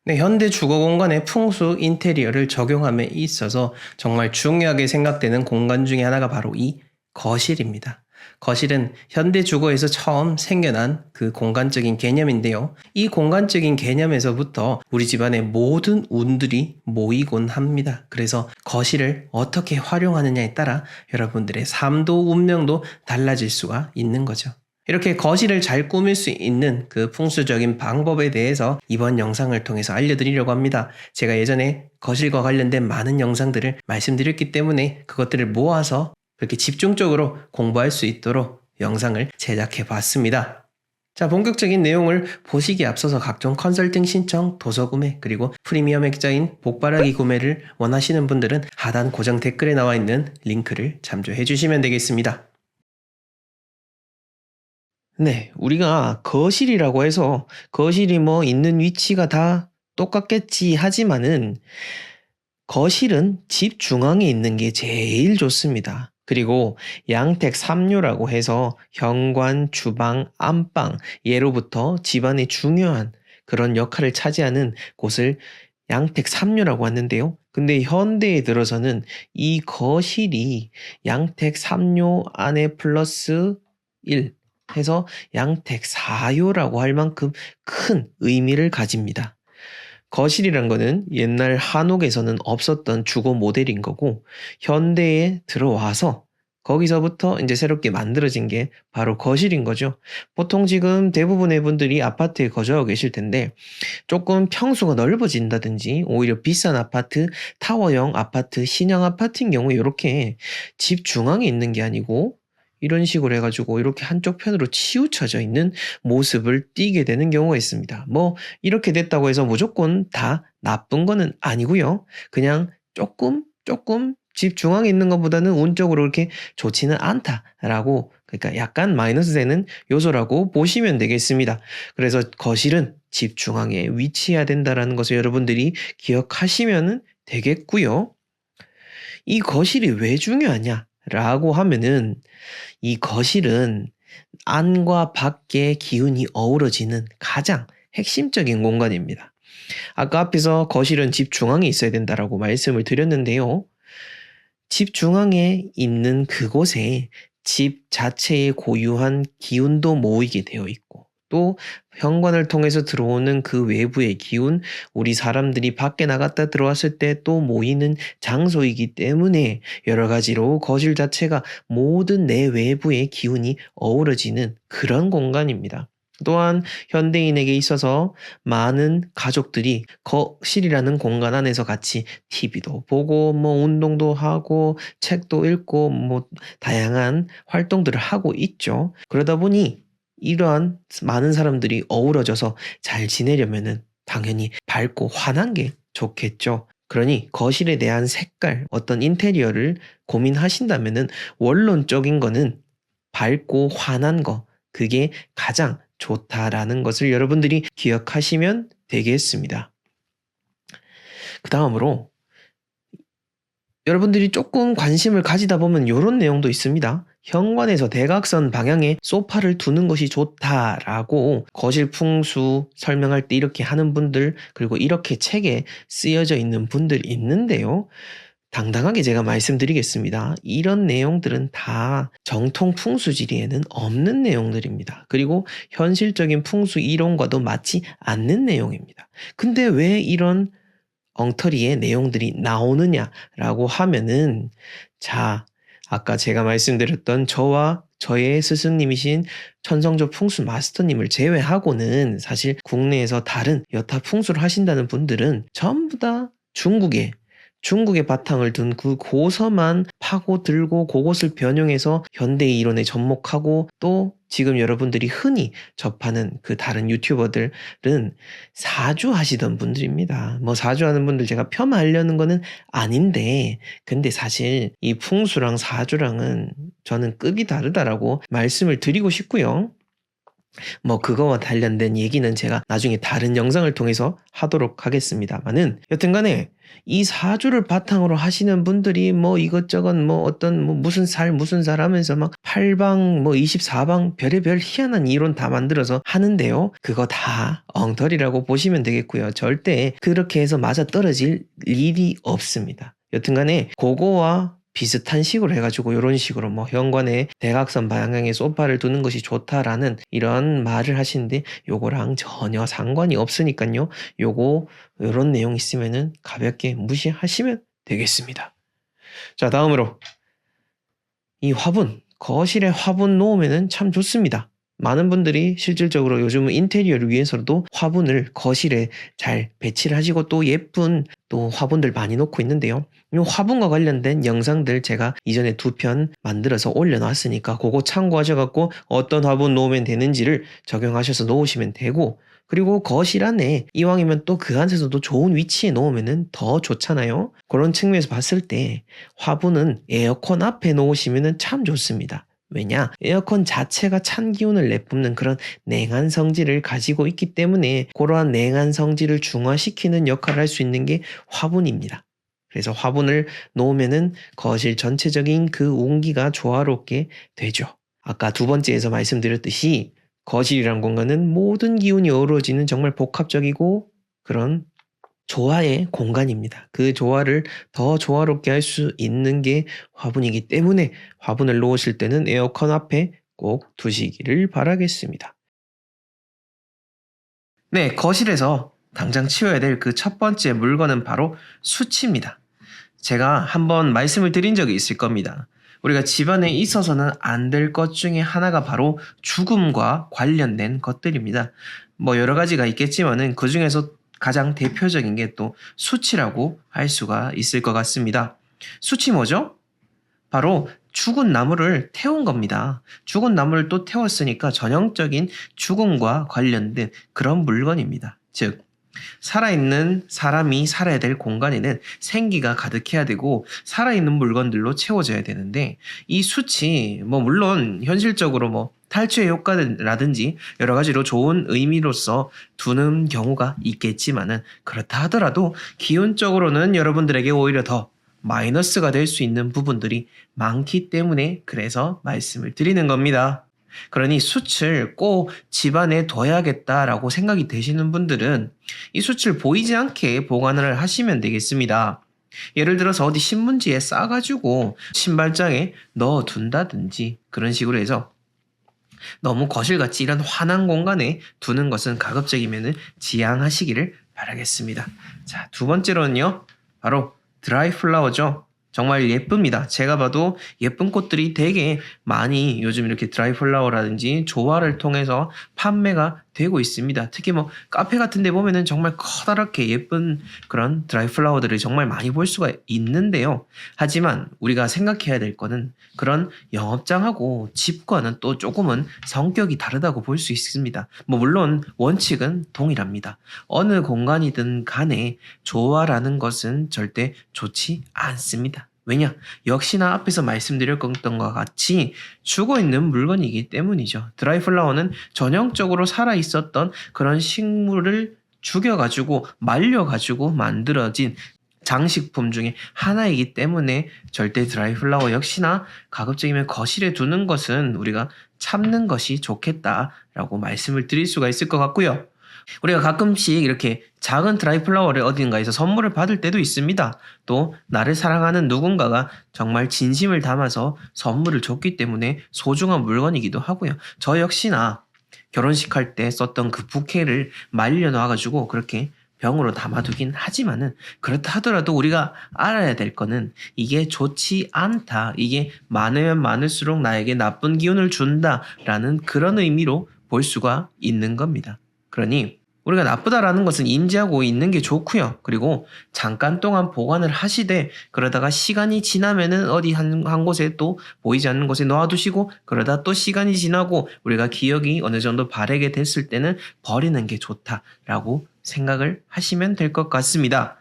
네, 현대 주거 공간의 풍수 인테리어를 적용함에 있어서 정말 중요하게 생각되는 공간 중에 하나가 바로 이 거실입니다. 거실은 현대 주거에서 처음 생겨난 그 공간적인 개념인데요. 이 공간적인 개념에서부터 우리 집안의 모든 운들이 모이곤 합니다. 그래서 거실을 어떻게 활용하느냐에 따라 여러분들의 삶도 운명도 달라질 수가 있는 거죠. 이렇게 거실을 잘 꾸밀 수 있는 그 풍수적인 방법에 대해서 이번 영상을 통해서 알려드리려고 합니다. 제가 예전에 거실과 관련된 많은 영상들을 말씀드렸기 때문에 그것들을 모아서 그렇게 집중적으로 공부할 수 있도록 영상을 제작해 봤습니다. 자, 본격적인 내용을 보시기에 앞서서 각종 컨설팅 신청, 도서 구매, 그리고 프리미엄 액자인 복바라기 구매를 원하시는 분들은 하단 고정 댓글에 나와 있는 링크를 참조해 주시면 되겠습니다. 네, 우리가 거실이라고 해서 거실이 뭐 있는 위치가 다 똑같겠지 하지만은 거실은 집 중앙에 있는 게 제일 좋습니다. 그리고 양택 3류라고 해서 현관, 주방, 안방, 예로부터 집안의 중요한 그런 역할을 차지하는 곳을 양택 3류라고 하는데요. 근데 현대에 들어서는 이 거실이 양택 3류 안에 플러스 1 해서 양택 4요라고 할 만큼 큰 의미를 가집니다. 거실이란 거는 옛날 한옥에서는 없었던 주거 모델인 거고 현대에 들어와서 거기서부터 이제 새롭게 만들어진 게 바로 거실인 거죠. 보통 지금 대부분의 분들이 아파트에 거주하고 계실 텐데 조금 평수가 넓어진다든지 오히려 비싼 아파트, 타워형 아파트, 신형 아파트인 경우에 이렇게 집 중앙에 있는 게 아니고 이런 식으로 해가지고 이렇게 한쪽 편으로 치우쳐져 있는 모습을 띠게 되는 경우가 있습니다. 뭐 이렇게 됐다고 해서 무조건 다 나쁜 거는 아니고요. 그냥 조금 집 중앙에 있는 것보다는 운적으로 그렇게 좋지는 않다라고, 그러니까 약간 마이너스 되는 요소라고 보시면 되겠습니다. 그래서 거실은 집 중앙에 위치해야 된다라는 것을 여러분들이 기억하시면 되겠고요. 이 거실이 왜 중요하냐라고 하면은 이 거실은 안과 밖의 기운이 어우러지는 가장 핵심적인 공간입니다. 아까 앞에서 거실은 집 중앙에 있어야 된다라고 말씀을 드렸는데요. 집 중앙에 있는 그곳에 집 자체의 고유한 기운도 모이게 되어 있고 또 현관을 통해서 들어오는 그 외부의 기운, 우리 사람들이 밖에 나갔다 들어왔을 때 또 모이는 장소이기 때문에 여러 가지로 거실 자체가 모든 내 외부의 기운이 어우러지는 그런 공간입니다. 또한 현대인에게 있어서 많은 가족들이 거실이라는 공간 안에서 같이 TV도 보고 뭐 운동도 하고 책도 읽고 뭐 다양한 활동들을 하고 있죠. 그러다 보니 이러한 많은 사람들이 어우러져서 잘 지내려면은 당연히 밝고 환한 게 좋겠죠. 그러니 거실에 대한 색깔, 어떤 인테리어를 고민하신다면은 원론적인 거는 밝고 환한 거, 그게 가장 좋다라는 것을 여러분들이 기억하시면 되겠습니다. 그 다음으로 여러분들이 조금 관심을 가지다 보면 이런 내용도 있습니다. 현관에서 대각선 방향에 소파를 두는 것이 좋다라고 거실 풍수 설명할 때 이렇게 하는 분들, 그리고 이렇게 책에 쓰여져 있는 분들 있는데요. 당당하게 제가 말씀드리겠습니다. 이런 내용들은 다 정통 풍수지리에는 없는 내용들입니다. 그리고 현실적인 풍수 이론과도 맞지 않는 내용입니다. 근데 왜 이런 엉터리의 내용들이 나오느냐라고 하면은, 자, 아까 제가 말씀드렸던 저와 저의 스승님이신 천성조 풍수 마스터님을 제외하고는 사실 국내에서 다른 여타 풍수를 하신다는 분들은 전부 다 중국의 바탕을 둔 그 고서만 파고들고 그것을 변형해서 현대의 이론에 접목하고 또 지금 여러분들이 흔히 접하는 그 다른 유튜버들은 사주하시던 분들입니다. 뭐 사주하는 분들 제가 폄하하려는 거는 아닌데 근데 사실 이 풍수랑 사주랑은 저는 급이 다르다라고 말씀을 드리고 싶고요. 뭐 그거와 관련된 얘기는 제가 나중에 다른 영상을 통해서 하도록 하겠습니다만은, 여튼간에 이 사주를 바탕으로 하시는 분들이 뭐 이것저것 뭐 어떤 뭐 무슨 살 하면서 막 8방 뭐 24방 별의별 희한한 이론 다 만들어서 하는데요. 그거 다 엉터리라고 보시면 되겠고요. 절대 그렇게 해서 맞아 떨어질 일이 없습니다. 여튼간에 그거와 비슷한 식으로 해가지고 이런 식으로 뭐 현관에 대각선 방향의 소파를 두는 것이 좋다라는 이런 말을 하시는데, 요거랑 전혀 상관이 없으니까요. 요거 요런 내용 있으면은 가볍게 무시하시면 되겠습니다. 자, 다음으로 이 화분, 거실에 화분 놓으면은 참 좋습니다. 많은 분들이 실질적으로 요즘은 인테리어를 위해서도 화분을 거실에 잘 배치를 하시고 또 예쁜 또 화분들 많이 놓고 있는데요. 이 화분과 관련된 영상들 제가 이전에 2편 만들어서 올려놨으니까 그거 참고하셔갖고 어떤 화분 놓으면 되는지를 적용하셔서 놓으시면 되고, 그리고 거실 안에 이왕이면 또 그 안에서도 좋은 위치에 놓으면 더 좋잖아요. 그런 측면에서 봤을 때 화분은 에어컨 앞에 놓으시면 참 좋습니다. 왜냐? 에어컨 자체가 찬 기운을 내뿜는 그런 냉한 성질을 가지고 있기 때문에 그러한 냉한 성질을 중화시키는 역할을 할 수 있는 게 화분입니다. 그래서 화분을 놓으면은 거실 전체적인 그 온기가 조화롭게 되죠. 아까 2번째에서 말씀드렸듯이 거실이란 공간은 모든 기운이 어우러지는 정말 복합적이고 그런 조화의 공간입니다. 그 조화를 더 조화롭게 할 수 있는 게 화분이기 때문에 화분을 놓으실 때는 에어컨 앞에 꼭 두시기를 바라겠습니다. 네, 거실에서 당장 치워야 될 그 첫 번째 물건은 바로 수치입니다. 제가 한번 말씀을 드린 적이 있을 겁니다. 우리가 집안에 있어서는 안 될 것 중에 하나가 바로 죽음과 관련된 것들입니다. 뭐 여러 가지가 있겠지만은 그 중에서 가장 대표적인 게 또 수치라고 할 수가 있을 것 같습니다. 수치 뭐죠? 바로 죽은 나무를 태운 겁니다. 죽은 나무를 또 태웠으니까 전형적인 죽음과 관련된 그런 물건입니다. 즉, 살아있는 사람이 살아야 될 공간에는 생기가 가득해야 되고 살아있는 물건들로 채워져야 되는데, 이 숯이 뭐 물론 현실적으로 뭐 탈취의 효과라든지 여러 가지로 좋은 의미로서 두는 경우가 있겠지만은, 그렇다 하더라도 기운적으로는 여러분들에게 오히려 더 마이너스가 될 수 있는 부분들이 많기 때문에 그래서 말씀을 드리는 겁니다. 그러니 숯을 꼭 집안에 둬야겠다라고 생각이 되시는 분들은 이 숯을 보이지 않게 보관을 하시면 되겠습니다. 예를 들어서 어디 신문지에 싸가지고 신발장에 넣어둔다든지 그런 식으로 해서 너무 거실같이 이런 환한 공간에 두는 것은 가급적이면 지양하시기를 바라겠습니다. 자, 2번째로는요. 바로 드라이 플라워죠. 정말 예쁩니다. 제가 봐도 예쁜 꽃들이 되게 많이 요즘 이렇게 드라이 플라워라든지 조화를 통해서 판매가 되고 있습니다. 특히 뭐 카페 같은 데 보면은 정말 커다랗게 예쁜 그런 드라이 플라워들을 정말 많이 볼 수가 있는데요. 하지만 우리가 생각해야 될 거는 그런 영업장하고 집과는 또 조금은 성격이 다르다고 볼 수 있습니다. 뭐 물론 원칙은 동일합니다. 어느 공간이든 간에 조화라는 것은 절대 좋지 않습니다. 왜냐? 역시나 앞에서 말씀드렸던 것과 같이 죽어있는 물건이기 때문이죠. 드라이 플라워는 전형적으로 살아있었던 그런 식물을 죽여가지고 말려가지고 만들어진 장식품 중에 하나이기 때문에 절대 드라이 플라워 역시나 가급적이면 거실에 두는 것은 우리가 참는 것이 좋겠다라고 말씀을 드릴 수가 있을 것 같고요. 우리가 가끔씩 이렇게 작은 드라이 플라워를 어딘가에서 선물을 받을 때도 있습니다. 또 나를 사랑하는 누군가가 정말 진심을 담아서 선물을 줬기 때문에 소중한 물건이기도 하고요. 저 역시나 결혼식 할 때 썼던 그 부케를 말려놔가지고 그렇게 병으로 담아두긴 하지만은, 그렇다 하더라도 우리가 알아야 될 거는 이게 좋지 않다, 이게 많으면 많을수록 나에게 나쁜 기운을 준다라는 그런 의미로 볼 수가 있는 겁니다. 그러니 우리가 나쁘다라는 것은 인지하고 있는 게 좋고요. 그리고 잠깐 동안 보관을 하시되 그러다가 시간이 지나면은 어디 한 곳에 또 보이지 않는 곳에 놓아두시고, 그러다 또 시간이 지나고 우리가 기억이 어느 정도 바래게 됐을 때는 버리는 게 좋다라고 생각을 하시면 될 것 같습니다.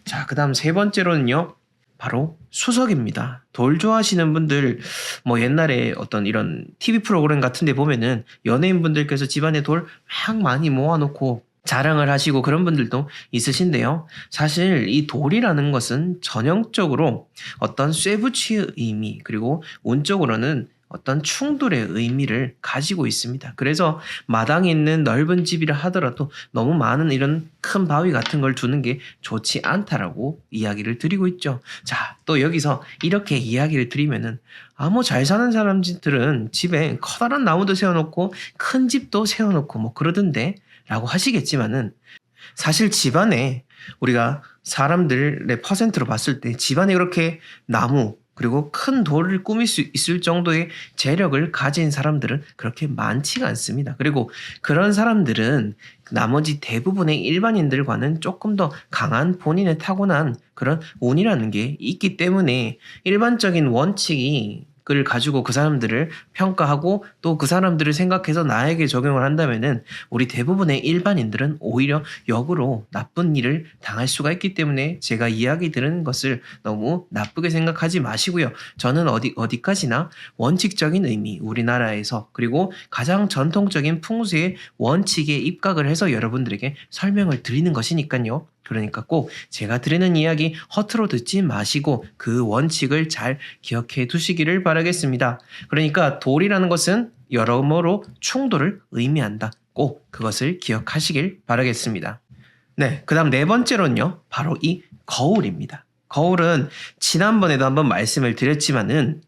자, 그 다음 3번째로는요. 바로 수석입니다. 돌 좋아하시는 분들, 뭐 옛날에 어떤 이런 TV 프로그램 같은 데 보면은 연예인분들께서 집안에 돌 막 많이 모아놓고 자랑을 하시고 그런 분들도 있으신데요. 사실 이 돌이라는 것은 전형적으로 어떤 쇠붙이의 의미, 그리고 운적으로는 어떤 충돌의 의미를 가지고 있습니다. 그래서 마당에 있는 넓은 집이라 하더라도 너무 많은 이런 큰 바위 같은 걸 두는 게 좋지 않다라고 이야기를 드리고 있죠. 자, 또 여기서 이렇게 이야기를 드리면은 뭐 잘 사는 사람들은 집에 커다란 나무도 세워놓고 큰 집도 세워놓고 뭐 그러던데 라고 하시겠지만은 사실 집안에 우리가 사람들의 퍼센트로 봤을 때 집안에 그렇게 나무 그리고 큰 돌을 꾸밀 수 있을 정도의 재력을 가진 사람들은 그렇게 많지가 않습니다. 그리고 그런 사람들은 나머지 대부분의 일반인들과는 조금 더 강한 본인의 타고난 그런 운이라는 게 있기 때문에 일반적인 원칙이 을 가지고 그 사람들을 평가하고 또 그 사람들을 생각해서 나에게 적용을 한다면은 우리 대부분의 일반인들은 오히려 역으로 나쁜 일을 당할 수가 있기 때문에 제가 이야기 드리는 것을 너무 나쁘게 생각하지 마시고요. 저는 어디까지나 원칙적인 의미, 우리나라에서 그리고 가장 전통적인 풍수의 원칙에 입각을 해서 여러분들에게 설명을 드리는 것이니까요. 그러니까 꼭 제가 드리는 이야기 허투루 듣지 마시고 그 원칙을 잘 기억해 두시기를 바라겠습니다. 그러니까 돌이라는 것은 여러모로 충돌을 의미한다. 꼭 그것을 기억하시길 바라겠습니다. 네, 그 다음 네 번째로는요. 바로 이 거울입니다. 거울은 지난번에도 한번 말씀을 드렸지만은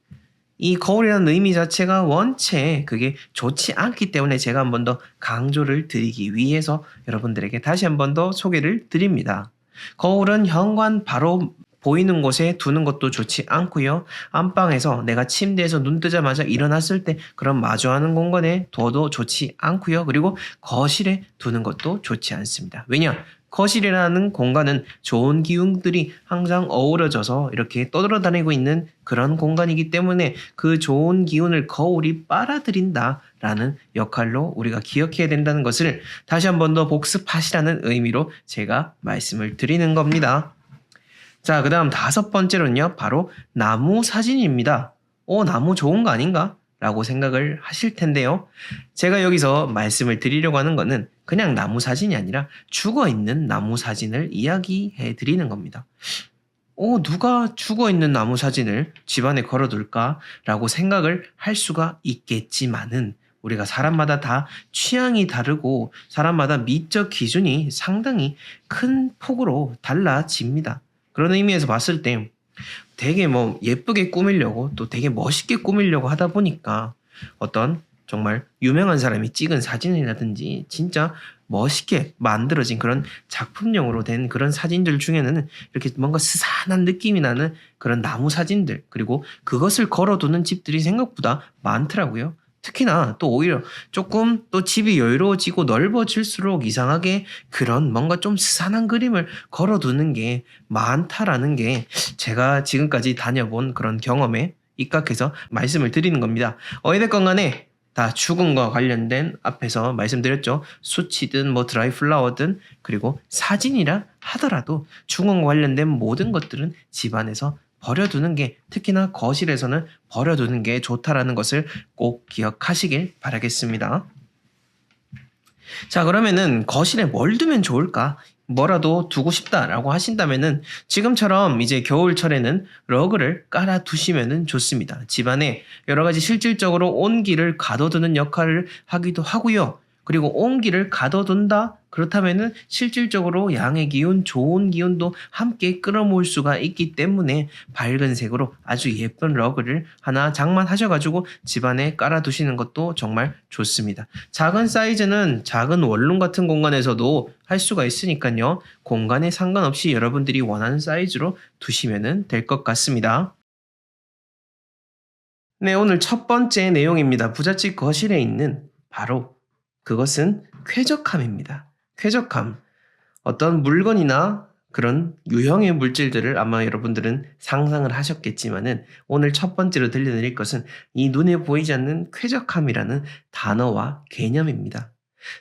이 거울이라는 의미 자체가 원체 그게 좋지 않기 때문에 제가 한 번 더 강조를 드리기 위해서 여러분들에게 다시 한 번 더 소개를 드립니다. 거울은 현관 바로 보이는 곳에 두는 것도 좋지 않고요. 안방에서 내가 침대에서 눈 뜨자마자 일어났을 때 그런 마주하는 공간에 둬도 좋지 않고요. 그리고 거실에 두는 것도 좋지 않습니다. 왜냐? 거실이라는 공간은 좋은 기운들이 항상 어우러져서 이렇게 떠돌아다니고 있는 그런 공간이기 때문에 그 좋은 기운을 거울이 빨아들인다라는 역할로 우리가 기억해야 된다는 것을 다시 한 번 더 복습하시라는 의미로 제가 말씀을 드리는 겁니다. 자, 그 다음 다섯 번째로는요, 바로 나무 사진입니다. 나무 좋은 거 아닌가? 라고 생각을 하실 텐데요. 제가 여기서 말씀을 드리려고 하는 거는 그냥 나무 사진이 아니라 죽어있는 나무 사진을 이야기해 드리는 겁니다. 누가 죽어있는 나무 사진을 집안에 걸어둘까? 라고 생각을 할 수가 있겠지만은 우리가 사람마다 다 취향이 다르고 사람마다 미적 기준이 상당히 큰 폭으로 달라집니다. 그런 의미에서 봤을 때 되게 뭐 예쁘게 꾸미려고 또 되게 멋있게 꾸미려고 하다 보니까 어떤 정말 유명한 사람이 찍은 사진이라든지 진짜 멋있게 만들어진 그런 작품용으로 된 그런 사진들 중에는 이렇게 뭔가 스산한 느낌이 나는 그런 나무 사진들 그리고 그것을 걸어두는 집들이 생각보다 많더라고요. 특히나 또 오히려 조금 또 집이 여유로워지고 넓어질수록 이상하게 그런 뭔가 좀 스산한 그림을 걸어두는 게 많다라는 게 제가 지금까지 다녀본 그런 경험에 입각해서 말씀을 드리는 겁니다. 어찌됐건 간에 다 죽음과 관련된 앞에서 말씀드렸죠. 수치든 뭐 드라이 플라워든 그리고 사진이라 하더라도 죽음과 관련된 모든 것들은 집안에서 버려두는 게 특히나 거실에서는 버려두는 게 좋다라는 것을 꼭 기억하시길 바라겠습니다. 자, 그러면은 거실에 뭘 두면 좋을까? 뭐라도 두고 싶다라고 하신다면은 지금처럼 이제 겨울철에는 러그를 깔아 두시면은 좋습니다. 집안에 여러 가지 실질적으로 온기를 가둬두는 역할을 하기도 하고요. 그리고 온기를 가둬둔다? 그렇다면은 실질적으로 양의 기운, 좋은 기운도 함께 끌어모을 수가 있기 때문에 밝은 색으로 아주 예쁜 러그를 하나 장만하셔가지고 집안에 깔아두시는 것도 정말 좋습니다. 작은 사이즈는 작은 원룸 같은 공간에서도 할 수가 있으니까요. 공간에 상관없이 여러분들이 원하는 사이즈로 두시면 될 것 같습니다. 네, 오늘 첫 번째 내용입니다. 부잣집 거실에 있는 바로 그것은 쾌적함입니다. 쾌적함. 어떤 물건이나 그런 유형의 물질들을 아마 여러분들은 상상을 하셨겠지만은 오늘 첫 번째로 들려드릴 것은 이 눈에 보이지 않는 쾌적함이라는 단어와 개념입니다.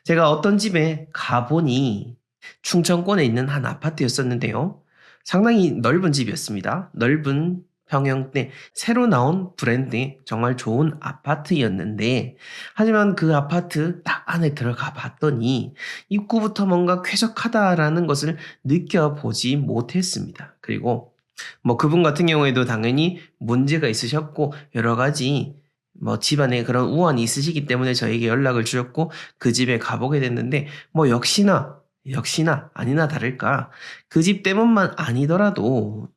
제가 어떤 집에 가보니 충청권에 있는 한 아파트였었는데요. 상당히 넓은 집이었습니다. 넓은 평형대 새로 나온 브랜드의 정말 좋은 아파트였는데 하지만 그 아파트 딱 안에 들어가 봤더니 입구부터 뭔가 쾌적하다라는 것을 느껴보지 못했습니다. 그리고 뭐 그분 같은 경우에도 당연히 문제가 있으셨고 여러 가지 뭐 집안에 그런 우환이 있으시기 때문에 저에게 연락을 주셨고 그 집에 가보게 됐는데 뭐 역시나 아니나 다를까 그 집 때문만 아니더라도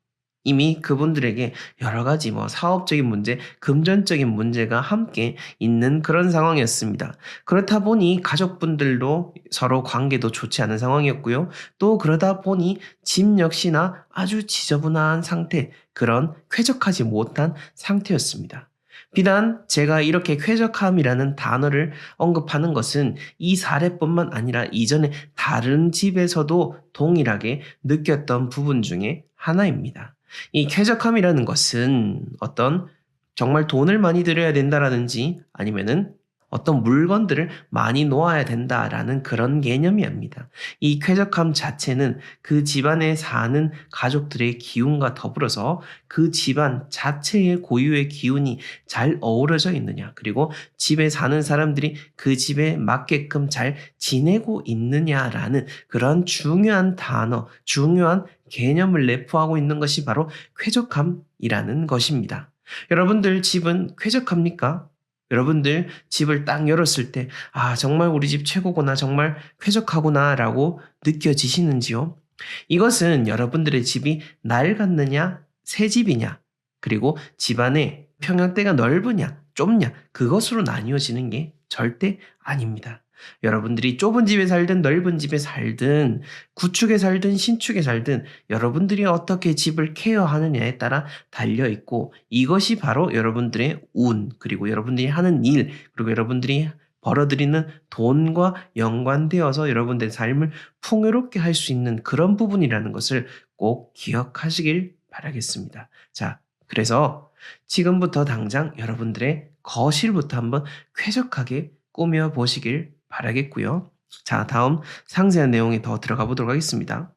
이미 그분들에게 여러 가지 뭐 사업적인 문제, 금전적인 문제가 함께 있는 그런 상황이었습니다. 그렇다 보니 가족분들도 서로 관계도 좋지 않은 상황이었고요. 또 그러다 보니 집 역시나 아주 지저분한 상태, 그런 쾌적하지 못한 상태였습니다. 비단 제가 이렇게 쾌적함이라는 단어를 언급하는 것은 이 사례뿐만 아니라 이전에 다른 집에서도 동일하게 느꼈던 부분 중에 하나입니다. 이 쾌적함이라는 것은 어떤 정말 돈을 많이 들여야 된다라든지 아니면은 어떤 물건들을 많이 놓아야 된다라는 그런 개념이 아닙니다. 이 쾌적함 자체는 그 집안에 사는 가족들의 기운과 더불어서 그 집안 자체의 고유의 기운이 잘 어우러져 있느냐, 그리고 집에 사는 사람들이 그 집에 맞게끔 잘 지내고 있느냐라는 그런 중요한 단어, 중요한 개념을 내포하고 있는 것이 바로 쾌적함이라는 것입니다. 여러분들 집은 쾌적합니까? 여러분들 집을 딱 열었을 때, 아, 정말 우리 집 최고구나, 정말 쾌적하구나, 라고 느껴지시는지요? 이것은 여러분들의 집이 낡았느냐, 새 집이냐, 그리고 집안에 평형대가 넓으냐, 좁냐, 그것으로 나뉘어지는 게 절대 아닙니다. 여러분들이 좁은 집에 살든 넓은 집에 살든 구축에 살든 신축에 살든 여러분들이 어떻게 집을 케어하느냐에 따라 달려 있고 이것이 바로 여러분들의 운, 그리고 여러분들이 하는 일, 그리고 여러분들이 벌어들이는 돈과 연관되어서 여러분들의 삶을 풍요롭게 할 수 있는 그런 부분이라는 것을 꼭 기억하시길 바라겠습니다. 자, 그래서 지금부터 당장 여러분들의 거실부터 한번 쾌적하게 꾸며 보시길 바라겠고요. 자, 다음 상세한 내용에 더 들어가 보도록 하겠습니다.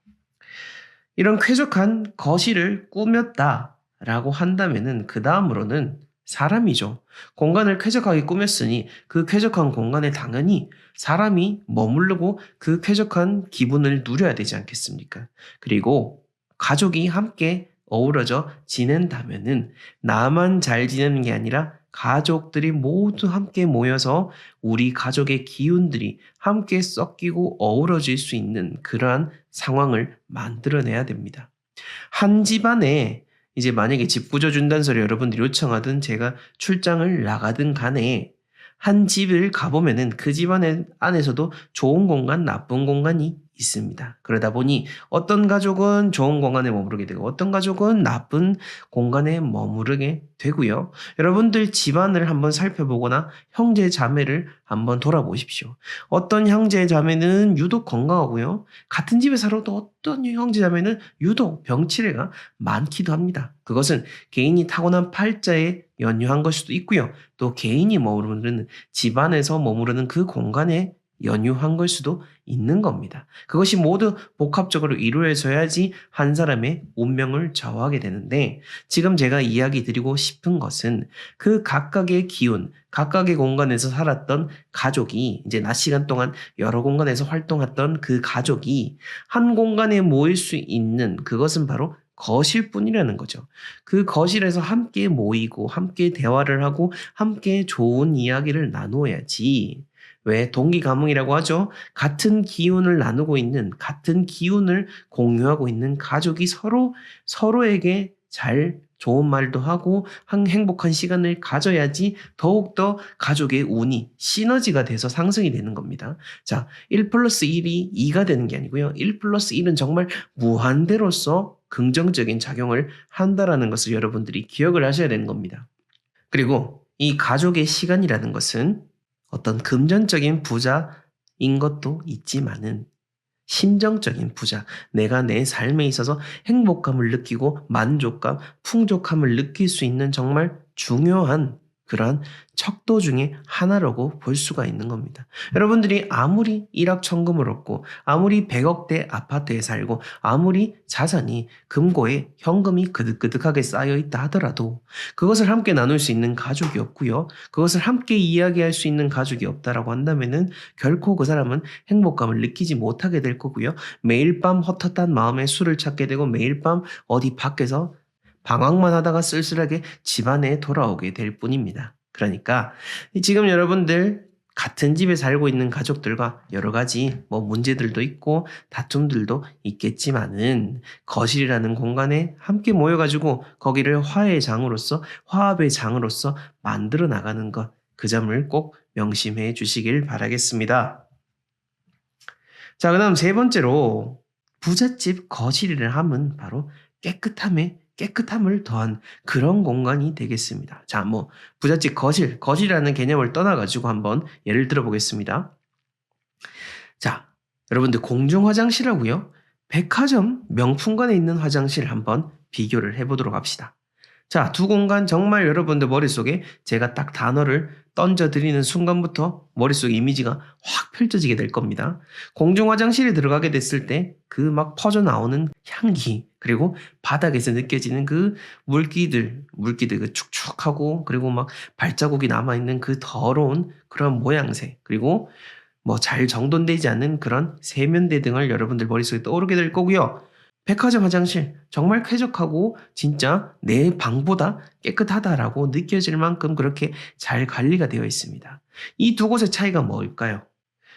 이런 쾌적한 거실을 꾸몄다라고 한다면은 그 다음으로는 사람이죠. 공간을 쾌적하게 꾸몄으니 그 쾌적한 공간에 당연히 사람이 머무르고 그 쾌적한 기분을 누려야 되지 않겠습니까? 그리고 가족이 함께 어우러져 지낸다면은 나만 잘 지내는 게 아니라 가족들이 모두 함께 모여서 우리 가족의 기운들이 함께 섞이고 어우러질 수 있는 그러한 상황을 만들어내야 됩니다. 한 집안에 이제 만약에 집 꾸며준다는 여러분들이 요청하든 제가 출장을 나가든 간에 한 집을 가보면은 그 안에서도 좋은 공간, 나쁜 공간이 있습니다. 그러다 보니 어떤 가족은 좋은 공간에 머무르게 되고 어떤 가족은 나쁜 공간에 머무르게 되고요. 여러분들 집안을 한번 살펴보거나 형제 자매를 한번 돌아보십시오. 어떤 형제 자매는 유독 건강하고요. 같은 집에 살아도 어떤 형제 자매는 유독 병치레가 많기도 합니다. 그것은 개인이 타고난 팔자에 연유한 걸 수도 있고요. 또 개인이 머무르는 집안에서 머무르는 그 공간에 연유한 걸 수도 있는 겁니다. 그것이 모두 복합적으로 이루어져야지 한 사람의 운명을 좌우하게 되는데 지금 제가 이야기 드리고 싶은 것은 그 각각의 기운, 각각의 공간에서 살았던 가족이 이제 낮 시간 동안 여러 공간에서 활동했던 그 가족이 한 공간에 모일 수 있는 그것은 바로 거실뿐이라는 거죠. 그 거실에서 함께 모이고 함께 대화를 하고 함께 좋은 이야기를 나누어야지. 왜 동기가몽이라고 하죠? 같은 기운을 나누고 있는, 같은 기운을 공유하고 있는 가족이 서로에게 잘 좋은 말도 하고 행복한 시간을 가져야지 더욱더 가족의 운이 시너지가 돼서 상승이 되는 겁니다. 자, 1 플러스 1이 2가 되는 게 아니고요. 1 플러스 1은 정말 무한대로서 긍정적인 작용을 한다라는 것을 여러분들이 기억을 하셔야 되는 겁니다. 그리고 이 가족의 시간이라는 것은 어떤 금전적인 부자인 것도 있지만은 심정적인 부자, 내가 내 삶에 있어서 행복감을 느끼고 만족감, 풍족함을 느낄 수 있는 정말 중요한 그러한 척도 중에 하나라고 볼 수가 있는 겁니다. 여러분들이 아무리 일확천금을 얻고 아무리 100억대 아파트에 살고 아무리 자산이 금고에 현금이 그득그득하게 쌓여 있다 하더라도 그것을 함께 나눌 수 있는 가족이 없고요. 그것을 함께 이야기할 수 있는 가족이 없다라고 한다면은 결코 그 사람은 행복감을 느끼지 못하게 될 거고요. 매일 밤 헛헛한 마음에 술을 찾게 되고 매일 밤 어디 밖에서 방황만 하다가 쓸쓸하게 집안에 돌아오게 될 뿐입니다. 그러니까 지금 여러분들 같은 집에 살고 있는 가족들과 여러 가지 문제들도 있고 다툼들도 있겠지만은 거실이라는 공간에 함께 모여가지고 거기를 화해의 장으로서 화합의 장으로서 만들어 나가는 것, 그 점을 꼭 명심해 주시길 바라겠습니다. 자, 그다음 세 번째로 부잣집 거실이라 함은 바로 깨끗함을 더한 그런 공간이 되겠습니다. 자, 부잣집 거실이라는 개념을 떠나가지고 한번 예를 들어 보겠습니다. 자, 여러분들 공중 화장실하고요. 백화점 명품관에 있는 화장실 한번 비교를 해보도록 합시다. 자, 두 공간 정말 여러분들 머릿속에 제가 딱 단어를 던져드리는 순간부터 머릿속 이미지가 확 펼쳐지게 될 겁니다. 공중 화장실에 들어가게 됐을 때 그 막 퍼져 나오는 향기, 그리고 바닥에서 느껴지는 그 물기들 그 축축하고 그리고 막 발자국이 남아있는 그 더러운 그런 모양새, 그리고 잘 정돈되지 않는 그런 세면대 등을 여러분들 머릿속에 떠오르게 될 거고요. 백화점 화장실 정말 쾌적하고 진짜 내 방보다 깨끗하다라고 느껴질 만큼 그렇게 잘 관리가 되어 있습니다. 이 두 곳의 차이가 뭘까요?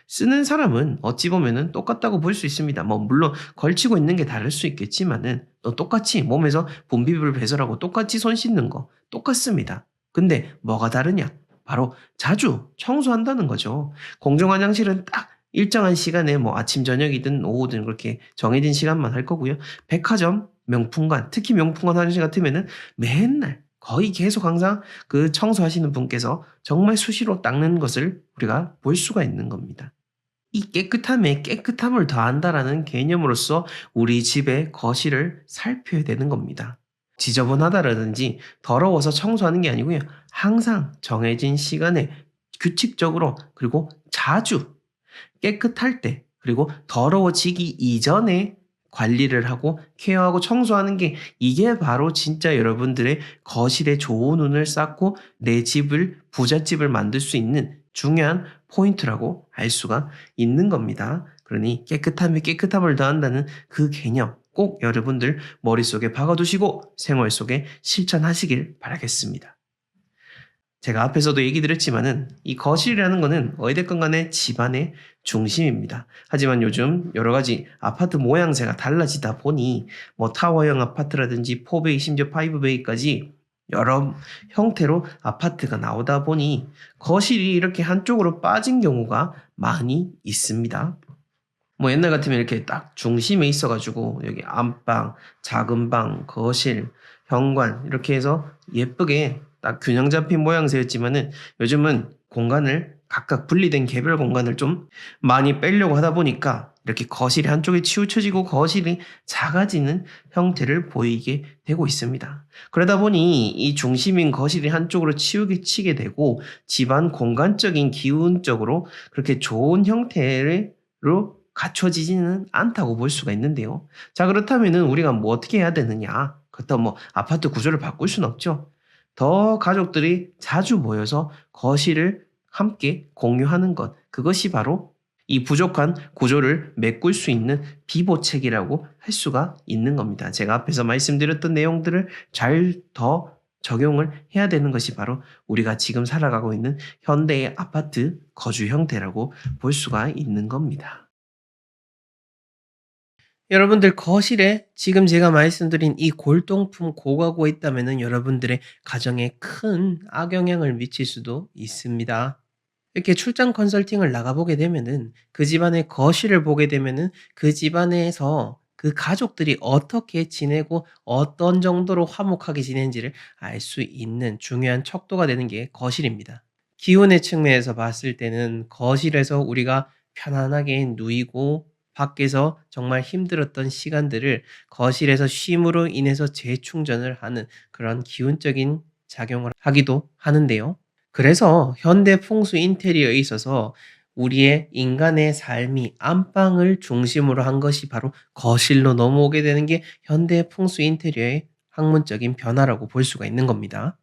쓰는 사람은 어찌 보면은 똑같다고 볼 수 있습니다. 물론 걸치고 있는 게 다를 수 있겠지만은 또 똑같이 몸에서 분비물을 배설하고 똑같이 손 씻는 거 똑같습니다. 근데 뭐가 다르냐? 바로 자주 청소한다는 거죠. 공중 화장실은 딱 일정한 시간에 아침 저녁이든 오후든 그렇게 정해진 시간만 할 거고요. 백화점, 명품관, 특히 명품관 화장실 같으면은 맨날 거의 계속 항상 그 청소하시는 분께서 정말 수시로 닦는 것을 우리가 볼 수가 있는 겁니다. 이 깨끗함에 깨끗함을 더한다라는 개념으로서 우리 집의 거실을 살펴야 되는 겁니다. 지저분하다라든지 더러워서 청소하는 게 아니고요. 항상 정해진 시간에 규칙적으로 그리고 자주 깨끗할 때 그리고 더러워지기 이전에 관리를 하고 케어하고 청소하는 게 이게 바로 진짜 여러분들의 거실에 좋은 운을 쌓고 내 집을 부잣집을 만들 수 있는 중요한 포인트라고 알 수가 있는 겁니다. 그러니 깨끗함에 깨끗함을 더한다는 그 개념 꼭 여러분들 머릿속에 박아두시고 생활 속에 실천하시길 바라겠습니다. 제가 앞에서도 얘기 드렸지만은 이 거실이라는 거는 어찌됐건 간에 집안의 중심입니다. 하지만 요즘 여러 가지 아파트 모양새가 달라지다 보니 타워형 아파트라든지 4베이 심지어 5베이까지 여러 형태로 아파트가 나오다 보니 거실이 이렇게 한쪽으로 빠진 경우가 많이 있습니다. 옛날 같으면 이렇게 딱 중심에 있어가지고 여기 안방, 작은 방, 거실, 현관 이렇게 해서 예쁘게 딱 균형 잡힌 모양새였지만은 요즘은 공간을 각각 분리된 개별 공간을 좀 많이 빼려고 하다 보니까 이렇게 거실이 한쪽에 치우쳐지고 거실이 작아지는 형태를 보이게 되고 있습니다. 그러다 보니 이 중심인 거실이 한쪽으로 치우치게 되고 집안 공간적인 기운적으로 그렇게 좋은 형태로 갖춰지지는 않다고 볼 수가 있는데요. 자, 그렇다면은 우리가 어떻게 해야 되느냐? 그렇다고 아파트 구조를 바꿀 수는 없죠. 더 가족들이 자주 모여서 거실을 함께 공유하는 것, 그것이 바로 이 부족한 구조를 메꿀 수 있는 비보책이라고 할 수가 있는 겁니다. 제가 앞에서 말씀드렸던 내용들을 잘 더 적용을 해야 되는 것이 바로 우리가 지금 살아가고 있는 현대의 아파트 거주 형태라고 볼 수가 있는 겁니다. 여러분들 거실에 지금 제가 말씀드린 이 골동품 고가구가 있다면은 여러분들의 가정에 큰 악영향을 미칠 수도 있습니다. 이렇게 출장 컨설팅을 나가보게 되면은 그 집안의 거실을 보게 되면은 그 집안에서 그 가족들이 어떻게 지내고 어떤 정도로 화목하게 지내는지를 알 수 있는 중요한 척도가 되는 게 거실입니다. 기운의 측면에서 봤을 때는 거실에서 우리가 편안하게 누이고 밖에서 정말 힘들었던 시간들을 거실에서 쉼으로 인해서 재충전을 하는 그런 기운적인 작용을 하기도 하는데요. 그래서 현대 풍수 인테리어에 있어서 우리의 인간의 삶이 안방을 중심으로 한 것이 바로 거실로 넘어오게 되는 게 현대 풍수 인테리어의 학문적인 변화라고 볼 수가 있는 겁니다.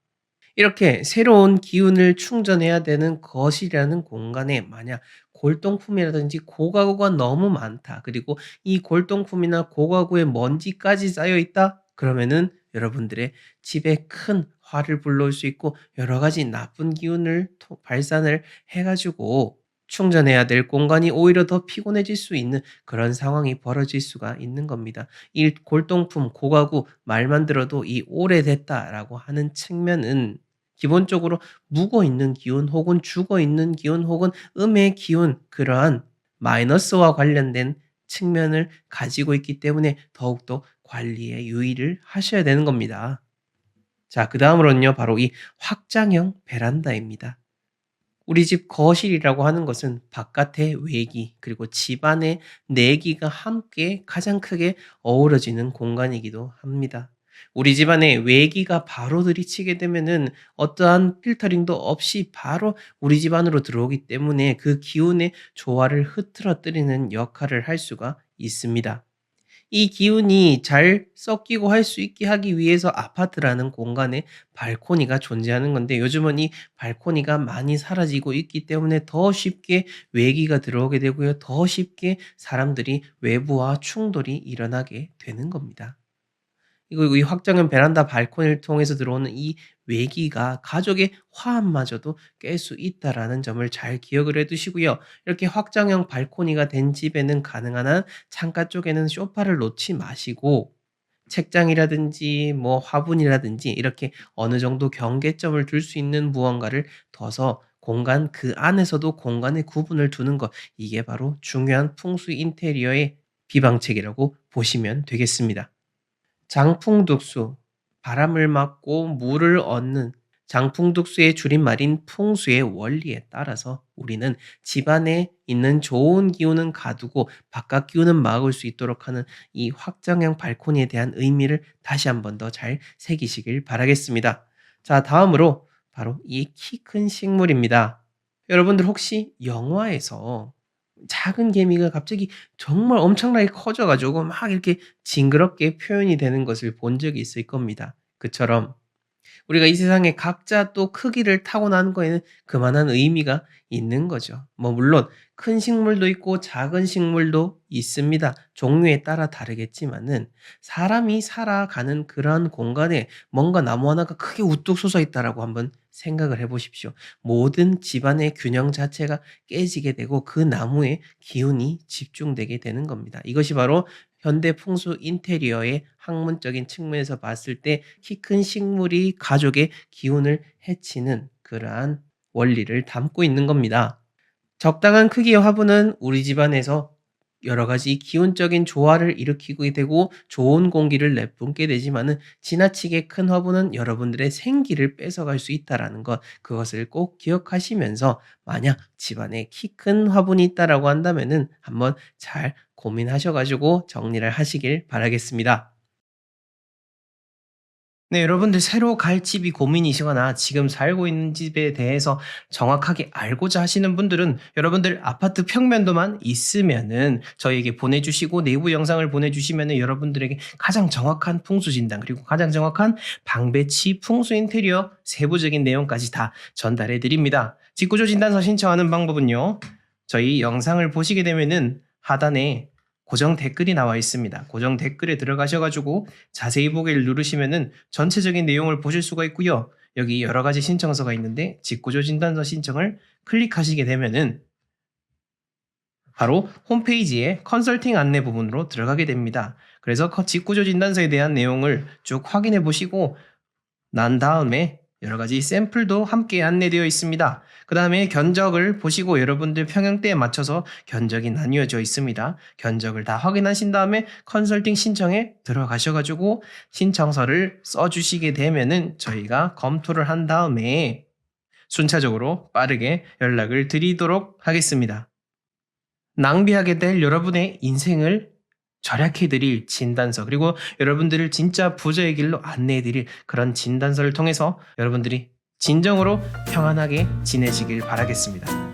이렇게 새로운 기운을 충전해야 되는 거실이라는 공간에 만약 골동품이라든지 고가구가 너무 많다. 그리고 이 골동품이나 고가구에 먼지까지 쌓여 있다. 그러면은 여러분들의 집에 큰 화를 불러올 수 있고 여러 가지 나쁜 기운을 발산을 해가지고 충전해야 될 공간이 오히려 더 피곤해질 수 있는 그런 상황이 벌어질 수가 있는 겁니다. 이 골동품, 고가구 말만 들어도 이 오래됐다라고 하는 측면은 기본적으로 묵어 있는 기운 혹은 죽어 있는 기운 혹은 음의 기운 그러한 마이너스와 관련된 측면을 가지고 있기 때문에 더욱더 관리에 유의를 하셔야 되는 겁니다. 자, 그 다음으로는요, 바로 이 확장형 베란다입니다. 우리 집 거실이라고 하는 것은 바깥의 외기 그리고 집안의 내기가 함께 가장 크게 어우러지는 공간이기도 합니다. 우리 집안에 외기가 바로 들이치게 되면은 어떠한 필터링도 없이 바로 우리 집 안으로 들어오기 때문에 그 기운의 조화를 흐트러뜨리는 역할을 할 수가 있습니다. 이 기운이 잘 섞이고 할 수 있게 하기 위해서 아파트라는 공간에 발코니가 존재하는 건데 요즘은 이 발코니가 많이 사라지고 있기 때문에 더 쉽게 외기가 들어오게 되고요. 더 쉽게 사람들이 외부와 충돌이 일어나게 되는 겁니다. 그리고 이 확장형 베란다 발코니를 통해서 들어오는 이 외기가 가족의 화합마저도 깰 수 있다라는 점을 잘 기억을 해 두시고요. 이렇게 확장형 발코니가 된 집에는 가능한 한 창가 쪽에는 소파를 놓지 마시고 책장이라든지 뭐 화분이라든지 이렇게 어느 정도 경계점을 둘 수 있는 무언가를 둬서 공간 그 안에서도 공간의 구분을 두는 것 이게 바로 중요한 풍수 인테리어의 비방책이라고 보시면 되겠습니다. 장풍둑수, 바람을 막고 물을 얻는 장풍둑수의 줄임말인 풍수의 원리에 따라서 우리는 집안에 있는 좋은 기운은 가두고 바깥 기운은 막을 수 있도록 하는 이 확장형 발코니에 대한 의미를 다시 한번 더 잘 새기시길 바라겠습니다. 자, 다음으로 바로 이 키 큰 식물입니다. 여러분들 혹시 영화에서 작은 개미가 갑자기 정말 엄청나게 커져 가지고 막 이렇게 징그럽게 표현이 되는 것을 본 적이 있을 겁니다. 그처럼 우리가 이 세상에 각자 또 크기를 타고나는 거에는 그만한 의미가 있는 거죠. 뭐 물론 큰 식물도 있고 작은 식물도 있습니다. 종류에 따라 다르겠지만은 사람이 살아가는 그러한 공간에 뭔가 나무 하나가 크게 우뚝 솟아 있다라고 한번 생각을 해 보십시오. 모든 집안의 균형 자체가 깨지게 되고 그 나무에 기운이 집중되게 되는 겁니다. 이것이 바로 현대 풍수 인테리어의 학문적인 측면에서 봤을 때 키 큰 식물이 가족의 기운을 해치는 그러한 원리를 담고 있는 겁니다. 적당한 크기의 화분은 우리 집안에서 여러 가지 기운적인 조화를 일으키게 되고 좋은 공기를 내뿜게 되지만은 지나치게 큰 화분은 여러분들의 생기를 뺏어갈 수 있다라는 것, 그것을 꼭 기억하시면서 만약 집안에 키 큰 화분이 있다라고 한다면은 한번 잘 고민하셔 가지고 정리를 하시길 바라겠습니다. 네, 여러분들 새로 갈 집이 고민이시거나 지금 살고 있는 집에 대해서 정확하게 알고자 하시는 분들은 여러분들 아파트 평면도만 있으면은 저희에게 보내주시고 내부 영상을 보내주시면은 여러분들에게 가장 정확한 풍수 진단 그리고 가장 정확한 방배치 풍수 인테리어 세부적인 내용까지 다 전달해 드립니다. 직구조 진단서 신청하는 방법은요. 저희 영상을 보시게 되면은 하단에 고정 댓글이 나와 있습니다. 고정 댓글에 들어가셔가지고 자세히 보기를 누르시면은 전체적인 내용을 보실 수가 있고요. 여기 여러 가지 신청서가 있는데 직구조 진단서 신청을 클릭하시게 되면은 바로 홈페이지에 컨설팅 안내 부분으로 들어가게 됩니다. 그래서 직구조 진단서에 대한 내용을 쭉 확인해 보시고 난 다음에 여러 가지 샘플도 함께 안내되어 있습니다. 그 다음에 견적을 보시고 여러분들 평형대에 맞춰서 견적이 나뉘어져 있습니다. 견적을 다 확인하신 다음에 컨설팅 신청에 들어가셔가지고 신청서를 써주시게 되면은 저희가 검토를 한 다음에 순차적으로 빠르게 연락을 드리도록 하겠습니다. 낭비하게 될 여러분의 인생을 절약해드릴 진단서, 그리고 여러분들을 진짜 부자의 길로 안내해드릴 그런 진단서를 통해서 여러분들이 진정으로 평안하게 지내시길 바라겠습니다.